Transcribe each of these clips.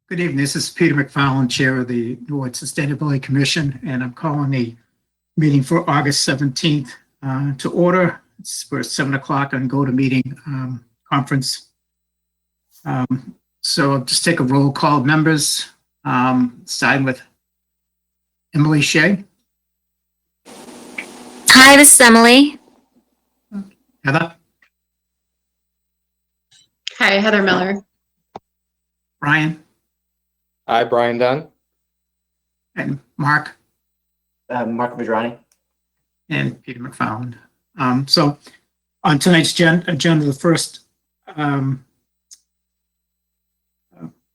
Good evening. This is Peter McFarland, Chair of the Norwood Sustainability Commission, and I'm calling the meeting for August 17th to order. It's for 7 o'clock on GoToMeeting conference. So I'll just take a roll call of members, starting with Emily Shea. Hi, this is Emily. Heather. Hi, Heather Miller. Brian. Hi, Brian Dunn. And Mark. Mark Madrani. And Peter McFarland. So on tonight's agenda, the first,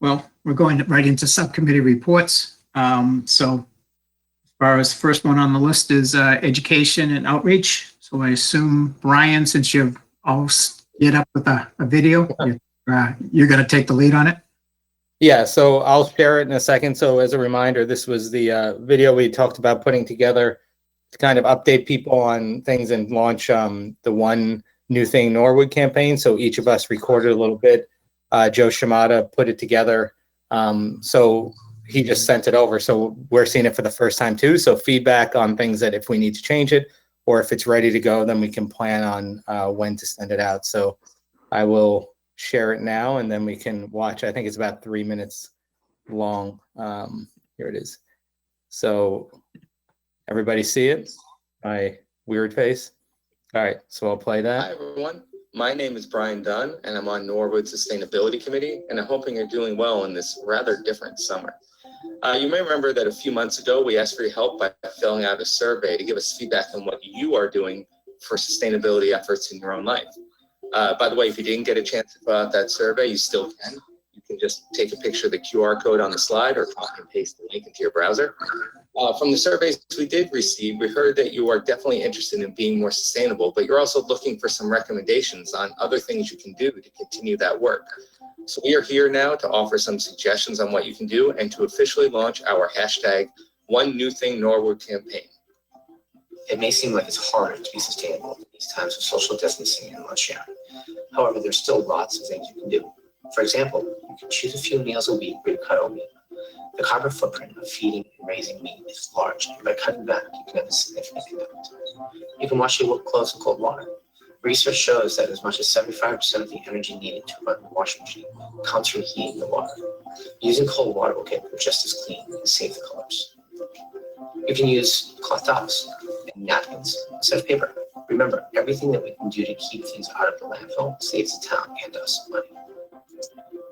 well, we're going right into subcommittee reports. So as far as first one on the list is education and outreach. So I assume, Brian, since you've all get up with a video, you're going to take the lead on it? Yeah, so I'll share it in a second. So as a reminder, this was the video we talked about putting together to kind of update people on things and launch the One New Thing Norwood campaign. So each of us recorded a little bit. Joe Shimada put it together. So he just sent it over. So we're seeing it for the first time too. So feedback on things that if we need to change it or if it's ready to go, then we can plan on when to send it out. So I will share it now and then we can watch. I think it's about 3 minutes long. Here it is. So everybody see it? My weird face. All right, so I'll play that. Hi everyone, my name is Brian Dunn and I'm on Norwood Sustainability Committee and I'm hoping you're doing well in this rather different summer. You may remember that a few months ago we asked for your help by filling out a survey to give us feedback on what you are doing for sustainability efforts in your own life. By the way, if you didn't get a chance to fill out that survey, you still can. You can just take a picture of the QR code on the slide or copy and paste the link into your browser. From the surveys we did receive, we heard that you are definitely interested in being more sustainable, but you're also looking for some recommendations on other things you can do to continue that work. So we are here now to offer some suggestions on what you can do and to officially launch our hashtag One New Thing Norwood campaign. It may seem like it's harder to be sustainable in these times of social distancing and lunch sharing. However, there's still lots of things you can do. For example, you can choose a few meals a week where you cut oatmeal. The carbon footprint of feeding and raising meat is large, and by cutting back, you can have a significant impact. You can wash your clothes in cold water. Research shows that as much as 75% of the energy needed to run the washing machine comes from heating the water. Using cold water will get them just as clean and save the colors. You can use cloth towels and napkins instead of paper. Remember, everything that we can do to keep things out of the landfill saves the town and us money.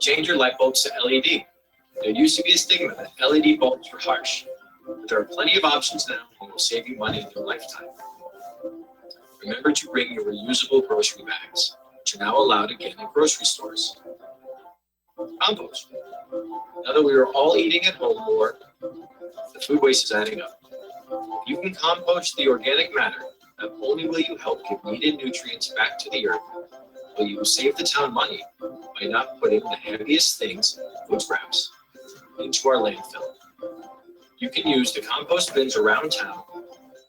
Change your light bulbs to LED. There used to be a stigma that LED bulbs were harsh, but there are plenty of options now that will save you money in your lifetime. Remember to bring your reusable grocery bags, which are now allowed again in grocery stores. Compost. Now that we are all eating at home more, the food waste is adding up. You can compost the organic matter. Not only will you help give needed nutrients back to the earth, but you will save the town money by not putting the heaviest things, food scraps, into our landfill. You can use the compost bins around town,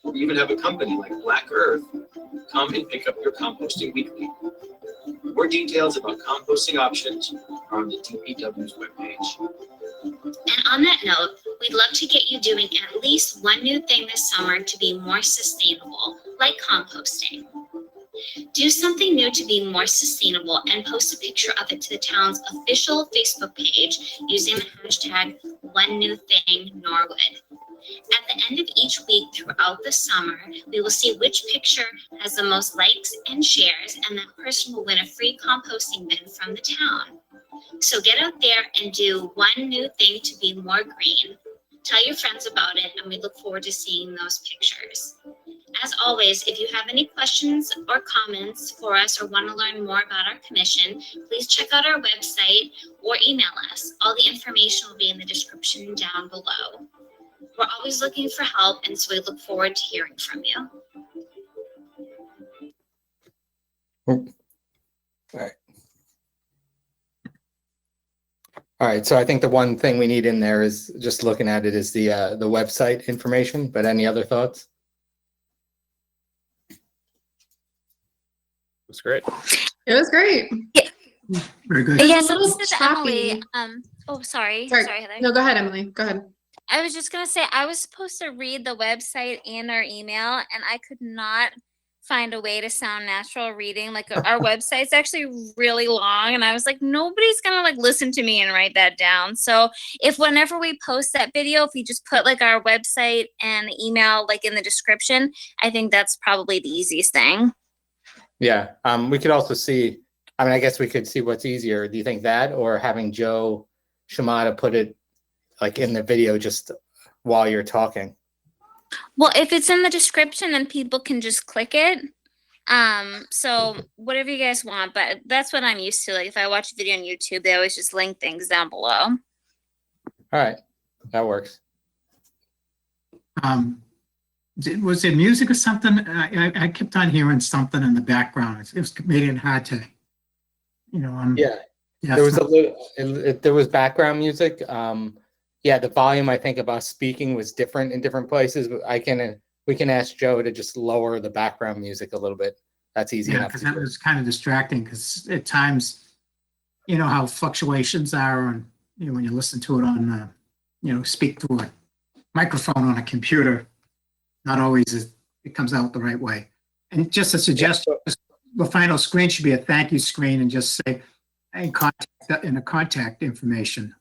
or even have a company like Black Earth come and pick up your composting weekly. More details about composting options are on the DPW's webpage. And on that note, we'd love to get you doing at least one new thing this summer to be more sustainable, like composting. Do something new to be more sustainable and post a picture of it to the town's official Facebook page using the hashtag OneNewThingNorwood. At the end of each week throughout the summer, we will see which picture has the most likes and shares, and that person will win a free composting bin from the town. So get out there and do one new thing to be more green. Tell your friends about it, and we look forward to seeing those pictures. As always, if you have any questions or comments for us or want to learn more about our commission, please check out our website or email us. All the information will be in the description down below. We're always looking for help, and so we look forward to hearing from you. All right, so I think the one thing we need in there is just looking at it is the website information, but any other thoughts? It was great. Yeah. Very good. It's Yes, a little this is choppy. Emily. Sorry, Sorry. Heather. No, go ahead, Emily. Go ahead. I was just gonna say I was supposed to read the website and our email, and I could not find a way to sound natural reading. Like our website's actually really long, and I was like, nobody's gonna like listen to me and write that down. So if whenever we post that video, if we just put like our website and email like in the description, I think that's probably the easiest thing. Yeah, we could also see, I mean, I guess we could see what's easier. Do you think that, or having Joe Shimada put it like in the video just while you're talking? Well, if it's in the description, then people can just click it. So whatever you guys want, but that's what I'm used to. Like if I watch a video on YouTube, they always just link things down below. All right, that works. Was it music or something? I kept on hearing something in the background. It was made it hard to, Yeah, there was a little, there was background music. Yeah, the volume I think of us speaking was different in different places, but we can ask Joe to just lower the background music a little bit. That's easy Yeah, enough because to that do. was kind of distracting because at times, you know how fluctuations are and, when you listen to it on, speak through a microphone on a computer, not always it comes out the right way. And just a suggestion, the final screen should be a thank you screen and just say, in the contact information.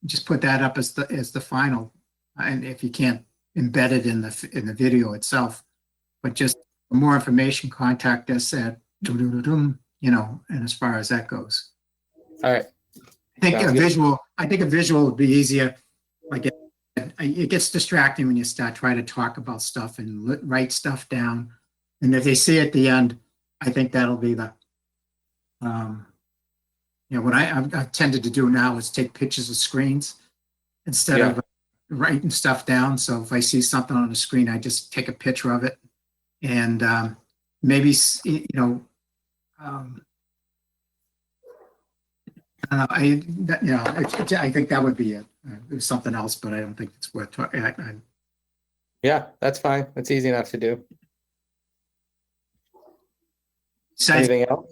Just put that up as the final. And if you can't embed it in the video itself, but just for more information, contact us at and as far as that goes. All right. I think Sounds a good. visual would be easier. Like it gets distracting when you start trying to talk about stuff and write stuff down. And if they see at the end, I think that'll be the, what I've tended to do now is take pictures of screens instead of writing stuff down. So if I see something on the screen, I just take a picture of it and maybe, I think that would be it. There's something else, but I don't think it's worth talking. Yeah, that's fine. That's easy enough to do. Besides, Anything else?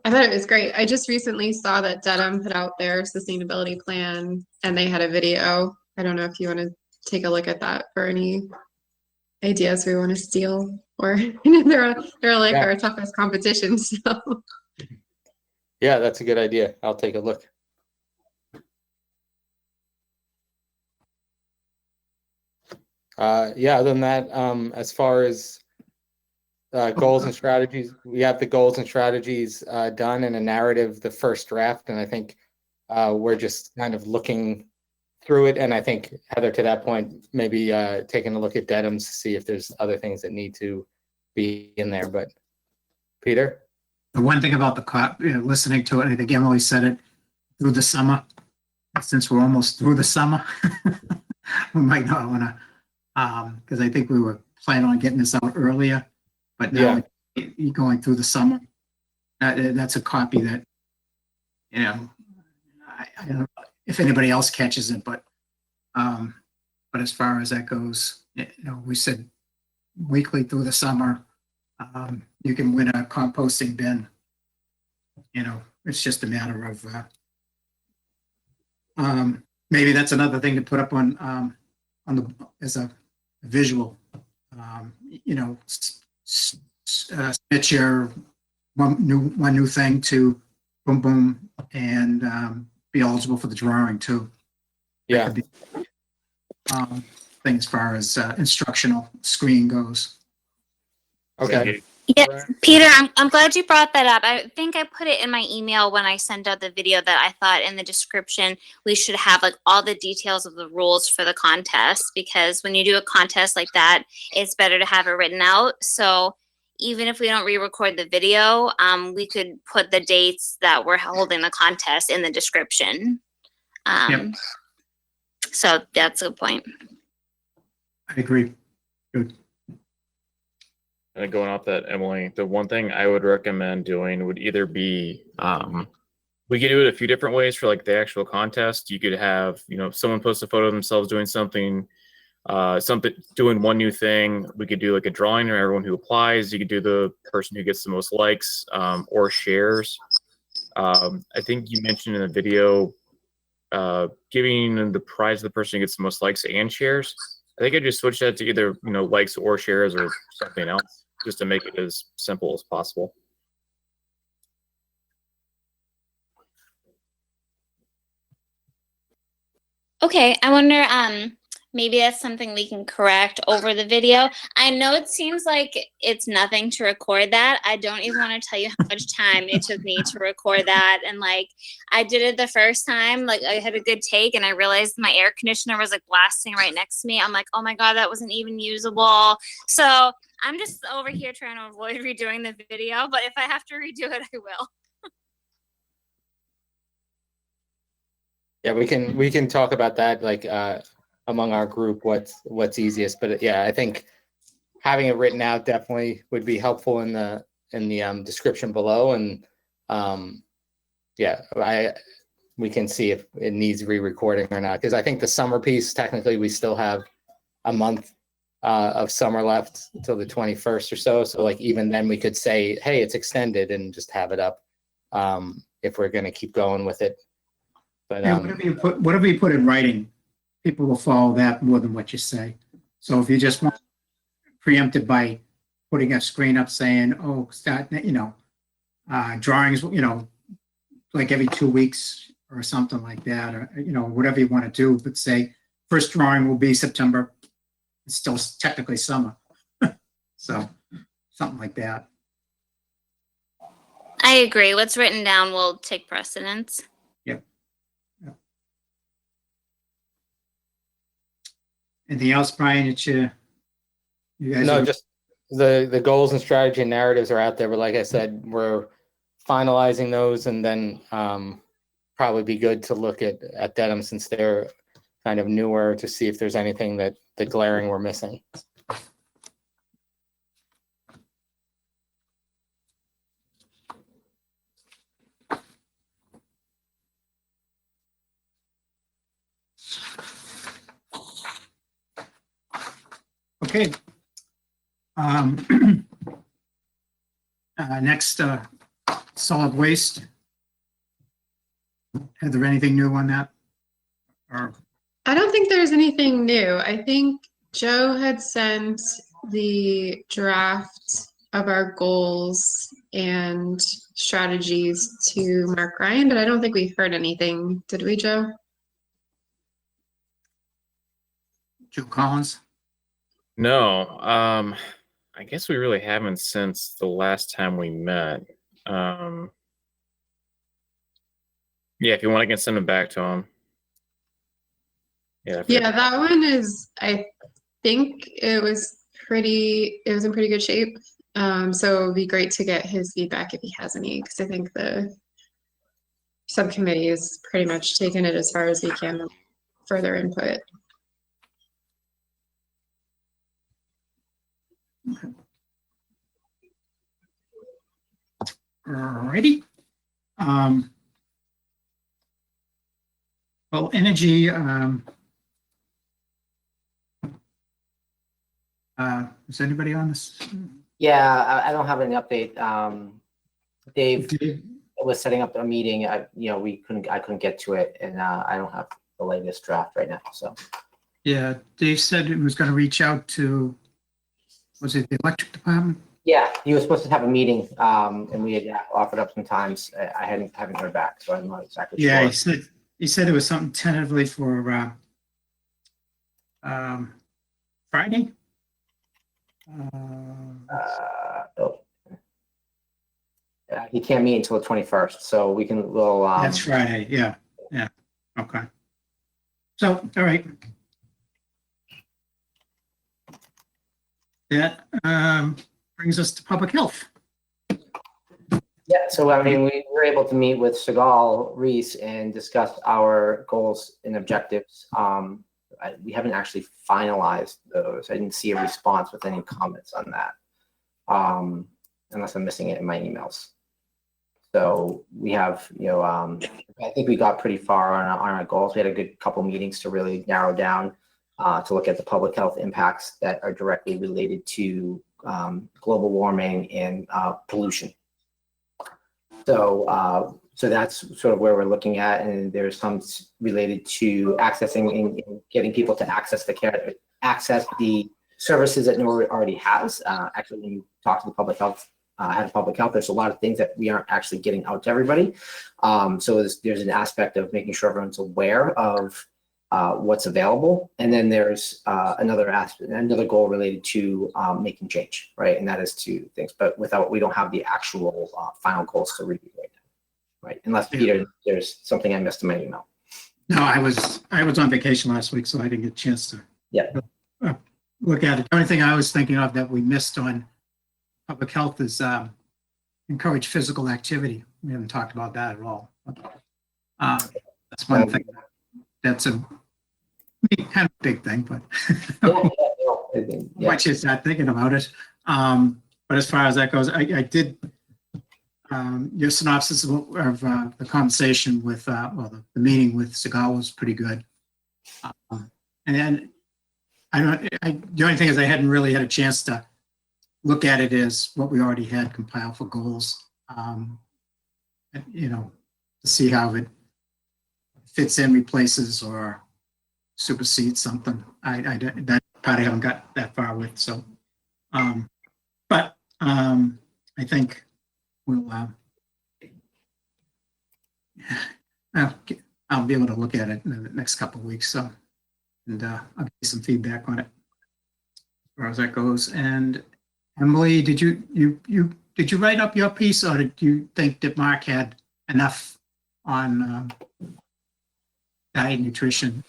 I thought it was great. I just recently saw that Dedham put out their sustainability plan and they had a video. I don't know if you want to take a look at that for any ideas we want to steal or they're like our toughest competition. So Yeah, that's a good idea. I'll take a look. Yeah, other than that, as far as goals and strategies, we have the goals and strategies done in a narrative, the first draft, and I think we're just kind of looking through it. And I think, Heather, to that point, maybe taking a look at Dedham's to see if there's other things that need to be in there. But Peter? The one thing about listening to it, I think Emily said it, through the summer, since we're almost through the summer, we might not want to, because I think we were planning on getting this out earlier, but now you're going through the summer. That's a copy that, I don't know if anybody else catches it, but as far as that goes, we said weekly through the summer, you can win a composting bin. It's just a matter of maybe that's another thing to put up on as a visual. Submit your one new thing to boom boom and be eligible for the drawing too. Yeah. Thing as far as instructional screen goes. Okay. Yeah, Peter, I'm glad you brought that up. I think I put it in my email when I sent out the video that I thought in the description we should have like all the details of the rules for the contest, because when you do a contest like that, it's better to have it written out. So even if we don't re-record the video, we could put the dates that we're holding the contest in the description. So that's a good point. I agree. Good. And going off that, Emily, the one thing I would recommend doing would either be, we could do it a few different ways for like the actual contest. You could have, someone post a photo of themselves doing something something, doing one new thing. We could do like a drawing of everyone who applies. You could do the person who gets the most likes, or shares. I think you mentioned in the video, giving the prize to the person who gets the most likes and shares. I think I just switch that to either, likes or shares or something else, just to make it as simple as possible. Okay, I wonder, maybe that's something we can correct over the video. I know it seems like it's nothing to record that. I don't even want to tell you how much time it took me to record that. And like, I did it the first time, like I had a good take and I realized my air conditioner was like blasting right next to me. I'm like, oh my God, that wasn't even usable. So I'm just over here trying to avoid redoing the video, but if I have to redo it, I will. Yeah, we can talk about that, like, among our group, what's easiest. But yeah, I think having it written out definitely would be helpful in the description below. And yeah, we can see if it needs re-recording or not, because I think the summer piece, technically we still have a month of summer left until the 21st or so. So like even then we could say, hey, it's extended, and just have it up if we're going to keep going with it. But Yeah, whatever you put in writing, people will follow that more than what you say. So if you just want preempted by putting a screen up saying, oh, start, drawings, like every 2 weeks or something like that, or, whatever you want to do, but say first drawing will be September. It's still technically summer. So something like that. I agree. What's written down will take precedence. Yep. Anything else, Brian, that you guys? no, just the goals and strategy and narratives are out there. But like I said, we're finalizing those, and then probably be good to look at Dedham, since they're kind of newer, to see if there's anything that glaring we're missing. Okay. Next, solid waste. Is there anything new on that? Or I don't think there's anything new. I think Joe had sent the draft of our goals and strategies to Mark Ryan, but I don't think we heard anything. Did we, Joe? Joe Collins? No, I guess we really haven't since the last time we met. Yeah, if you want, I can send them back to him. Yeah. Yeah, that one is, I think it was in pretty good shape. So it'd be great to get his feedback if he has any, because I think the subcommittee is pretty much taken it as far as we can with further input. Alrighty. Well, energy, is anybody on this? Yeah, I don't have any update. Dave Dave? was setting up a meeting. I couldn't get to it, and I don't have the latest draft right now. So Yeah, Dave said it was going to reach out to, was it the electric department? yeah, he was supposed to have a meeting, and we had offered up some times. I haven't heard back, so I'm not exactly Yeah, sure. he said it was something tentatively for Friday. He can't meet until the 21st, so we'll. That's Friday. Yeah. Okay. So, all right. That brings us to public health. Yeah, so I mean, we were able to meet with Segal Reese and discuss our goals and objectives. We haven't actually finalized those. I didn't see a response with any comments on that, unless I'm missing it in my emails. So we have, I think we got pretty far on our goals. We had a good couple meetings to really narrow down to look at the public health impacts that are directly related to global warming and pollution. So that's sort of where we're looking at, and there's some related to accessing and getting people to access the services that Norwood already has. Actually, when you talk to the public health, head of public health, there's a lot of things that we aren't actually getting out to everybody. So there's an aspect of making sure everyone's aware of what's available, and then there's another goal related to making change, right? And that is to things, but we don't have the actual final goals to review right now, right? Unless Peter, there's something I missed in my email. No, I was on vacation last week, so I didn't get a chance to look at it. The only thing I was thinking of that we missed on public health is encourage physical activity. We haven't talked about that at all. That's one thing. That's a kind of big thing, but once you start thinking about it. But as far as that goes, I did your synopsis of the conversation with, the meeting with Segal was pretty good. And then the only thing is I hadn't really had a chance to look at it as what we already had compiled for goals, to see how it fits in, replaces, or supersedes something. That part I haven't got that far with. So, but I think we'll. I'll be able to look at it in the next couple of weeks. So, and I'll give you some feedback on it as far as that goes. And Emily, did you write up your piece, or did you think that Mark had enough on diet and nutrition?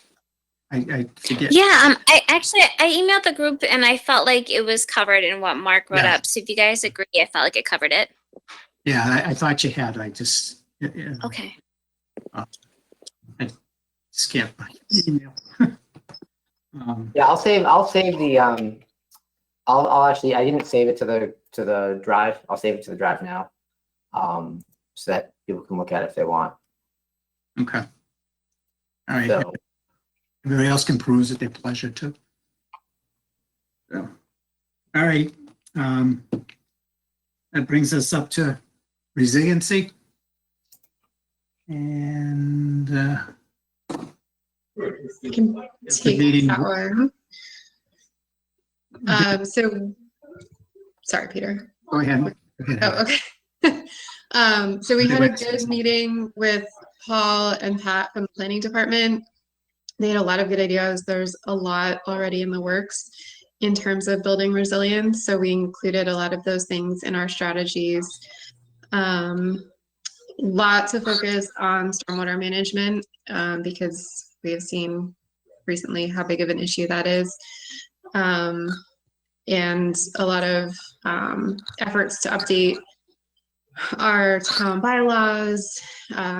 I forget. Yeah, I emailed the group and I felt like it was covered in what Mark wrote up. So if you guys agree, I felt like it covered it. Yeah, I thought you had. I just Okay. I skipped my email. Yeah, I'll save the I'll actually, I didn't save it to the drive. I'll save it to the drive now, so that people can look at it if they want. Okay. All right. So, Everybody else can peruse at their pleasure too. So, all right. That brings us up to resiliency. And You can take that one. So, sorry, Peter. Go ahead. Oh, okay. So we had a good meeting with Paul and Pat from the planning department. They had a lot of good ideas. There's a lot already in the works in terms of building resilience. So we included a lot of those things in our strategies. Lots of focus on stormwater management because we have seen recently how big of an issue that is. And a lot of efforts to update our town bylaws,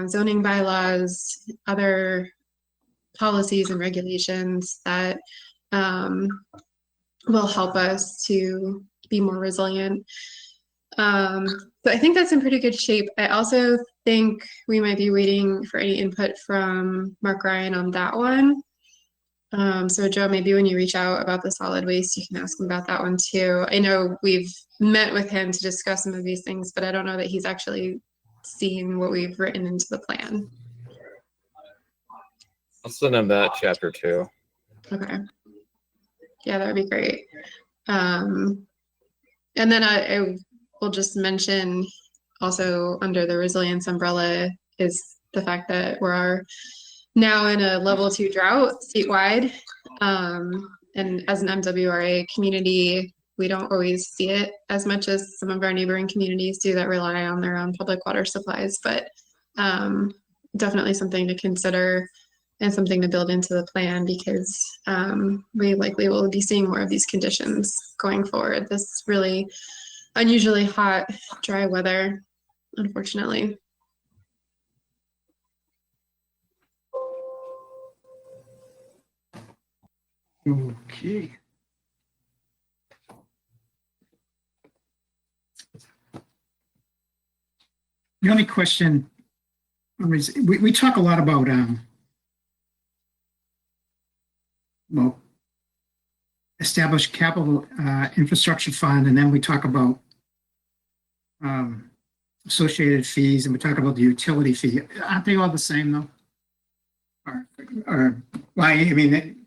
zoning bylaws, other policies and regulations that will help us to be more resilient. So I think that's in pretty good shape. I also think we might be waiting for any input from Mark Ryan on that one. So Joe, maybe when you reach out about the solid waste, you can ask him about that one too. I know we've met with him to discuss some of these things, but I don't know that he's actually seen what we've written into the plan. I'll send him that chapter too. Okay. Yeah, that would be great. And then I will just mention also under the resilience umbrella is the fact that we're now in a level 2 drought statewide. And as an MWRA community, we don't always see it as much as some of our neighboring communities do that rely on their own public water supplies, but definitely something to consider and something to build into the plan because we likely will be seeing more of these conditions going forward. This really unusually hot, dry weather, unfortunately. Okay. The only question is we talk a lot about well, establish capital infrastructure fund, and then we talk about associated fees, and we talk about the utility fee. Aren't they all the same though? Or why? I mean,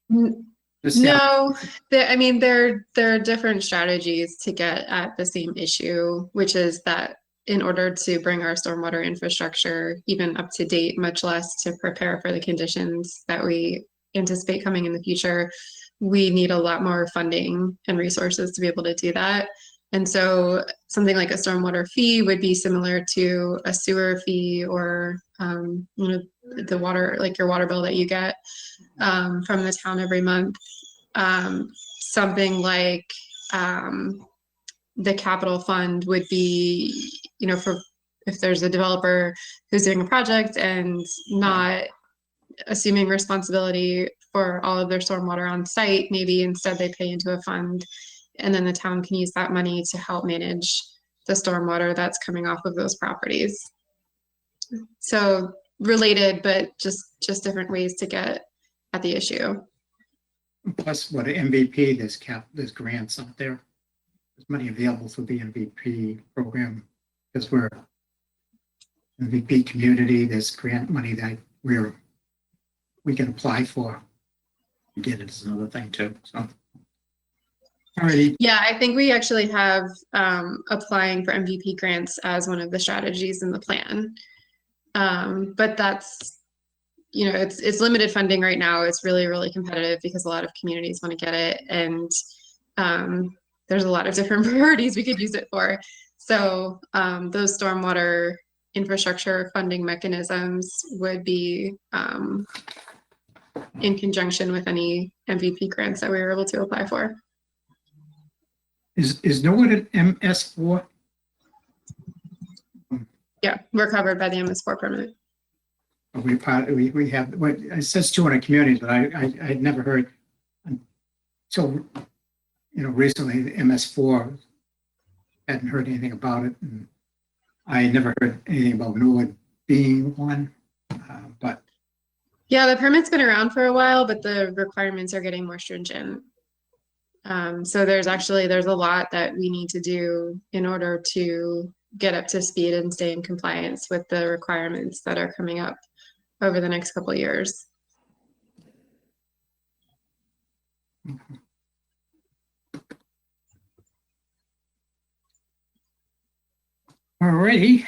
No, I mean there are different strategies to get at the same issue, which is that in order to bring our stormwater infrastructure even up to date, much less to prepare for the conditions that we anticipate coming in the future, we need a lot more funding and resources to be able to do that. And so something like a stormwater fee would be similar to a sewer fee or the water, like your water bill that you get from the town every month. Something like the capital fund would be, for if there's a developer who's doing a project and not assuming responsibility for all of their stormwater on site, maybe instead they pay into a fund, and then the town can use that money to help manage the stormwater that's coming off of those properties. So related, but just different ways to get at the issue. Plus, what MVP, there's grants out there. There's money available through the MVP program because we're MVP community. There's grant money that we can apply for. Get it is another thing too. So, alrighty. Yeah, I think we actually have applying for MVP grants as one of the strategies in the plan. But that's, it's limited funding right now. It's really, really competitive because a lot of communities want to get it. And there's a lot of different priorities we could use it for. So those stormwater infrastructure funding mechanisms would be in conjunction with any MVP grants that we were able to apply for. Is no one at MS4? Yeah, we're covered by the MS4 permit. We have what it says 200 communities, but I had never heard until recently the MS4 hadn't heard anything about it, and I had never heard anything about Norwood being one. But yeah, the permit's been around for a while, but the requirements are getting more stringent. So there's a lot that we need to do in order to get up to speed and stay in compliance with the requirements that are coming up over the next couple of years. Alrighty.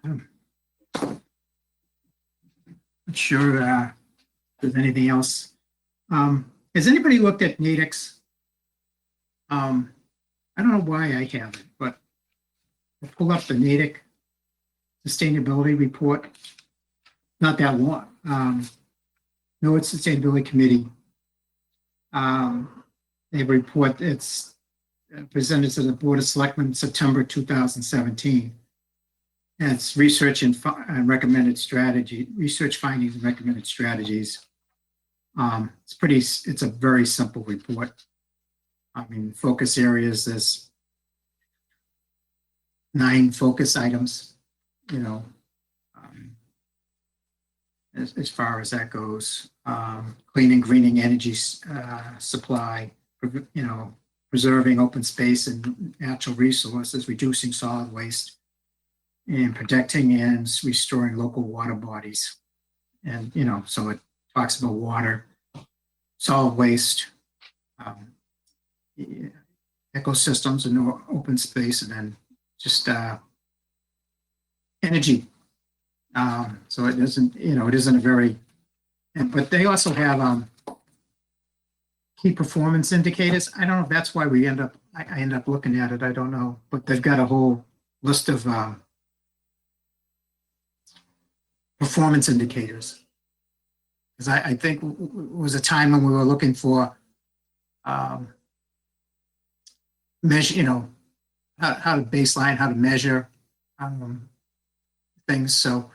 Not sure if there's anything else. Has anybody looked at Natick's? I don't know why I haven't, but I'll pull up the Natick sustainability report. Not that long. No, it's Sustainability Committee. They report it's presented to the Board of Selectmen in September 2017. And it's research and recommended strategy, research findings and recommended strategies. It's a very simple report. I mean, focus areas, there's 9 focus items, as far as that goes. Clean and greening energy supply, preserving open space and natural resources, reducing solid waste, and protecting and restoring local water bodies. And, so it talks about water, solid waste, ecosystems and open space, and then just energy. So it isn't, it isn't a very, but they also have key performance indicators. I don't know if that's why I end up looking at it. I don't know, but they've got a whole list of performance indicators. Because I think it was a time when we were looking for measure, how to baseline, how to measure things. So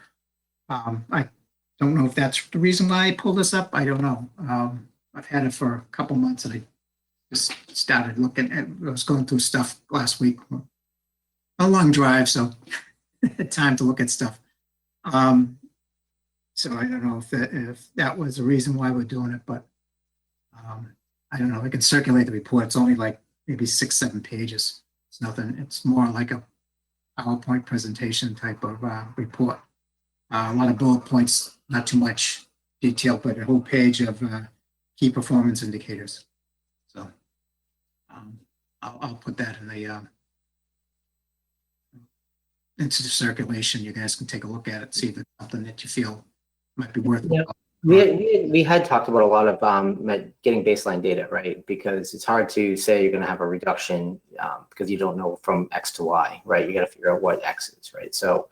I don't know if that's the reason why I pulled this up. I don't know. I've had it for a couple months, and I just started looking at. I was going through stuff last week. A long drive, so time to look at stuff. So I don't know if that was the reason why we're doing it, but I don't know, I can circulate the report. It's only like maybe 6, 7 pages. It's nothing, it's more like a PowerPoint presentation type of report. A lot of bullet points, not too much detail, but a whole page of key performance indicators. So I'll put that in the into the circulation. You guys can take a look at it, see if it's something that you feel might be worth. Yeah. We had talked about a lot of getting baseline data, right? Because it's hard to say you're going to have a reduction because you don't know from X to Y, right? You got to figure out what X is, right? So,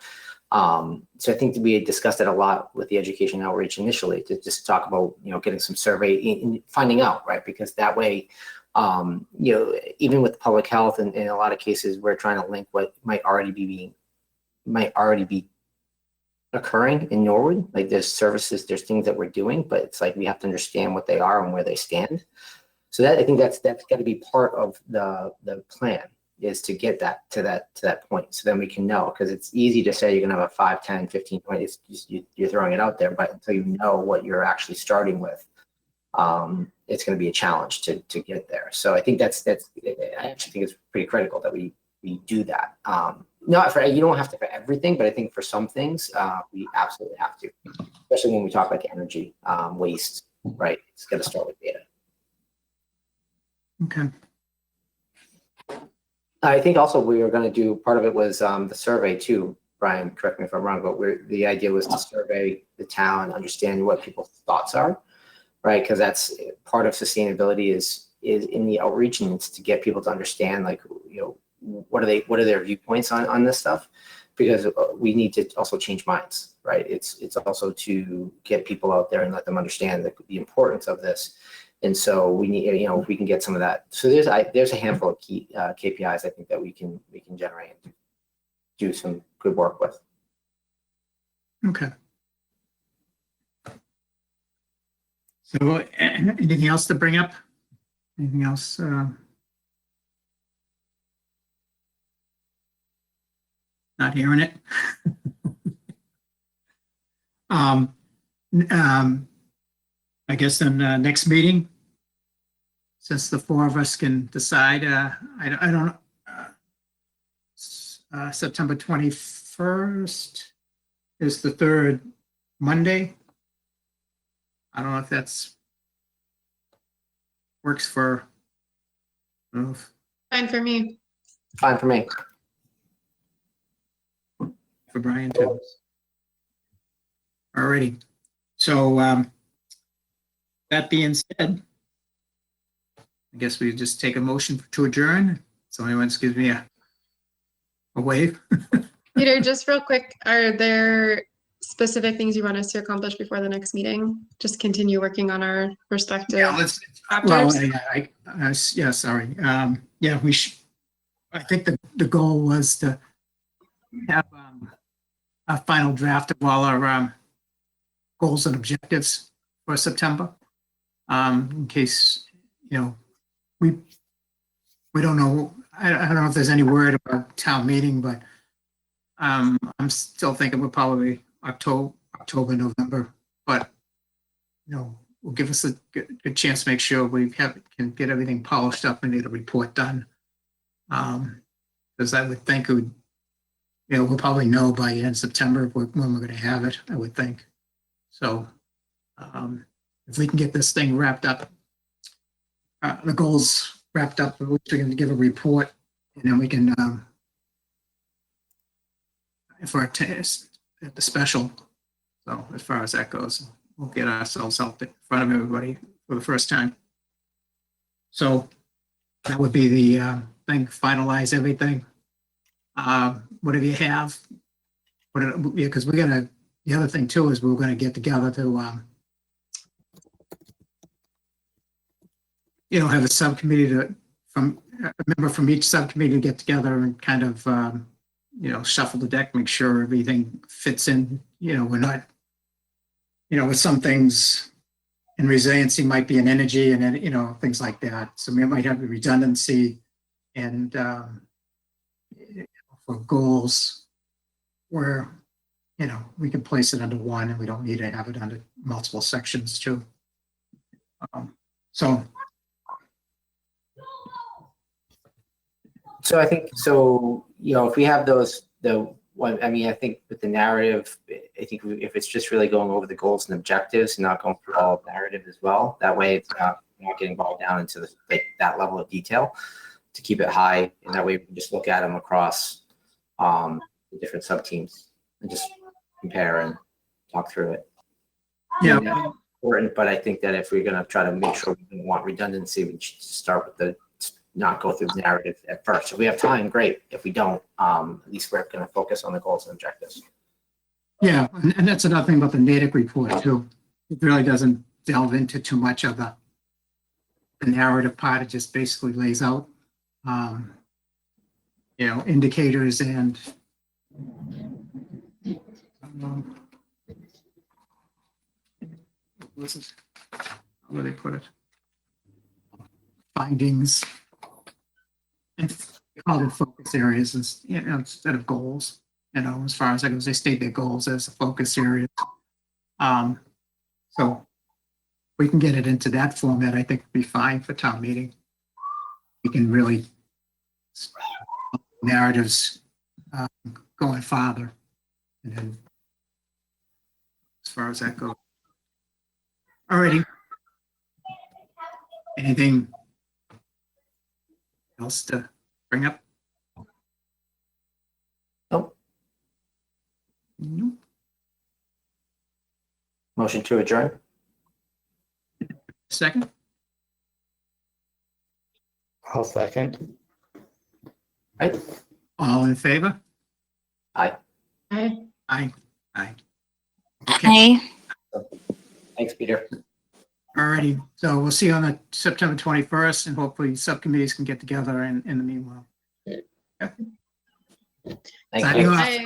so I think that we had discussed it a lot with the education outreach initially to just talk about, you know, getting some survey and finding out, right? Because that way, you know, even with public health and in a lot of cases, we're trying to link what might already be occurring in Norwood. Like there's services, there's things that we're doing, but it's like we have to understand what they are and where they stand. So that I think that's got to be part of the plan, is to get that to that point. So then we can know, because it's easy to say you're gonna have a 5, 10, 15 20. It's just, you're throwing it out there, but until you know what you're actually starting with, it's going to be a challenge to get there. So I think that's I actually think it's pretty critical that we do that. Not for, you don't have to for everything, but I think for some things we absolutely have to, especially when we talk like energy, waste, right? It's got to start with data. Okay. I think also we were going to do, part of it was the survey too, Brian, correct me if I'm wrong, but the idea was to survey the town, understand what people's thoughts are, right? Because that's part of sustainability is in the outreach, and it's to get people to understand, like, you know, what are their viewpoints on this stuff, because we need to also change minds, right? It's also to get people out there and let them understand the importance of this. And so we need, you know, if we can get some of that. So there's a handful of key KPIs I think that we can generate and do some good work with. Okay. So anything else to bring up? Anything else? Not hearing it. I guess in next meeting, since the 4 of us can decide, I don't September 21st is the 3rd Monday. I don't know if that's works for, I don't know if, Fine for me. Fine for me. for Brian too. Alrighty. So that being said, I guess we just take a motion to adjourn. So anyone gives me a wave. Peter, just real quick, are there specific things you want us to accomplish before the next meeting? Just continue working on our respective Yeah, well, chapters? yeah, sorry. Yeah, I think the goal was to have a final draft of all our goals and objectives for September. In case, you know, we don't know, I don't know if there's any word about town meeting, but I'm still thinking we're probably October, November, but you know, will give us a good chance to make sure we can get everything polished up and get a report done. Because I would think it would, you know, we'll probably know by the end of September when we're going to have it, I would think. So if we can get this thing wrapped up, the goals wrapped up, we're going to give a report, and then we can, for a test at the special. So as far as that goes, we'll get ourselves out in front of everybody for the first time. So that would be the thing, finalize everything. Whatever you have, because we're going to, the other thing too is we're going to get together to, you know, have a subcommittee from a member from each subcommittee to get together and kind of, you know, shuffle the deck, make sure everything fits in. You know, we're not, you know, with some things in resiliency might be in energy and then, you know, things like that. So we might have a redundancy and for goals where, you know, we can place it under one and we don't need to have it under multiple sections too. So So I think, so, if we have those, I think with the narrative, I think if it's just really going over the goals and objectives and not going through all of the narrative as well, that way it's not getting bogged down into that level of detail, to keep it high, and that way we can just look at them across the different sub-teams and just compare and talk through it. Yeah. And that's important, but I think that if we're gonna try to make sure we don't want redundancy, we should start with not go through the narrative at first. If we have time, great. If we don't, at least we're gonna focus on the goals and objectives. Yeah, and that's another thing about the Natick report too. It really doesn't delve into too much of the narrative part. It just basically lays out, indicators and where they put it, findings, and call it focus areas, instead of goals. As far as that goes, they state their goals as a focus area. So we can get it into that format. I think would be fine for town meeting. We can really narratives going farther, and then as far as that goes. Alrighty. Anything else to bring up? Nope. Nope. Motion to adjourn? Second? I'll second. Right? All in favor? Aye. Hi. Aye. Aye. Okay. Thanks, Peter. Alrighty. So we'll see you on the September 21st, and hopefully subcommittees can get together in the meanwhile. Thank Signing you. off. Hi.